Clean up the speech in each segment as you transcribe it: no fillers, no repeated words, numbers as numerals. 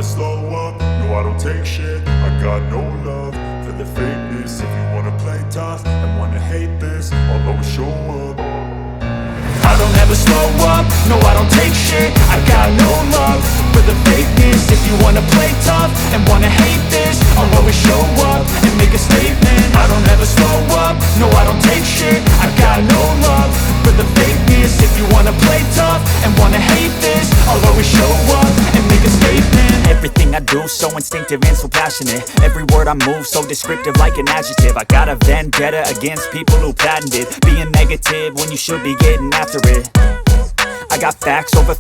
slow up, no I don't take shit. I got no love for the fakeness. If you wanna play tough and wanna hate this, I'll always show up. I don't ever slow up, no I don't take shit. I got no love for the fakeness. If you wanna play tough and wanna hate this, I'll always show up and make a statement. I don't ever slow up, no I don't take shit. I got no love for the fakeness. If you wanna play tough and wanna hate this, I'll always show up and make a statement. Everything I do so instinctive and so passionate. Every word I move so descriptive like an adjective. I got a vendetta against people who patented being negative when you should be getting after it. I got facts over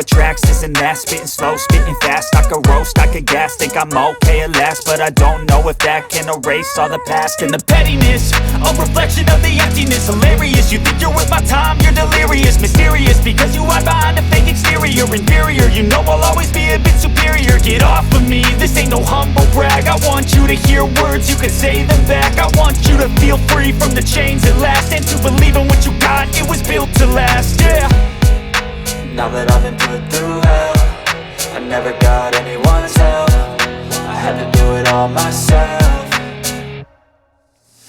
tracks, this and that. Spitting slow, spitting fast, I could roast, I could gas. Think I'm okay at last, but I don't know if that can erase all the past. And the pettiness, a reflection of the emptiness. Hilarious, you think you're worth my time, you're delirious. Mysterious, because you hide behind a fake exterior. Inferior, you know I'll always be a bit superior. Get off of me, this ain't no humble brag. I want you to hear words, you can say them back. I want you to feel free from the chains at last, and to believe in what you got, it was built to last, yeah. Now that I've been put through hell, I never got anyone's help. I had to do it all myself.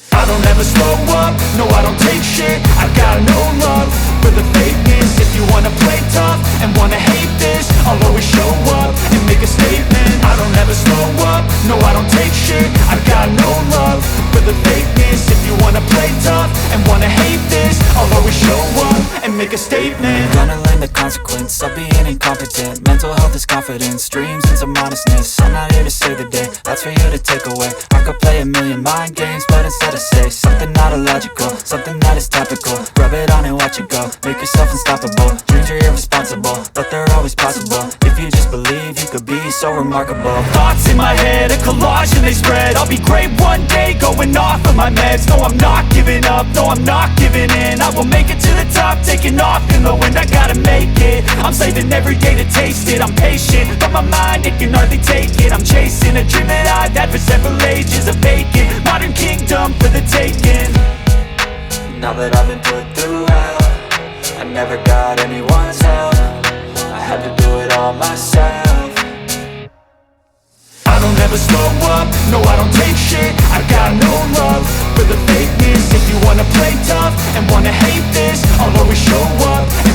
I don't ever slow up, no I don't take shit. I got no love for the fakeness. If you wanna play tough and wanna hate this, I'll always show up and make a statement. I don't ever slow up, no I don't take shit. I got no love for the fakeness. If you wanna play tough and wanna hate this, I'll always show up and make a statement. Gonna learn the consequence of being incompetent. Mental health is confidence, dreams and some honestness. I'm not here to save the day, that's for you to take away. I could play a million mind games, but instead I say something not illogical, something that is topical. Rub it on and watch it go, make yourself unstoppable. Dreams are irresponsible, but they're always possible. If you just believe, you could be so remarkable. Thoughts in my head, a collage and they spread. I'll be great one day, going off of my meds. No, I'm not giving up, no, I'm not giving in. I will make it to the top, taking off in the wind. I gotta make it, I'm saving every day to taste it. I'm patient, but my mind, it can hardly take it. I'm chasing a dream that I've had for several ages. A vacant, modern kingdom for the taking. Now that I've been put through hell, I never got anyone's help. I had to do it all myself. I don't ever slow up, no I don't take shit. I got no love for the fakeness. If you wanna play tough and wanna hate this, I'll always show up and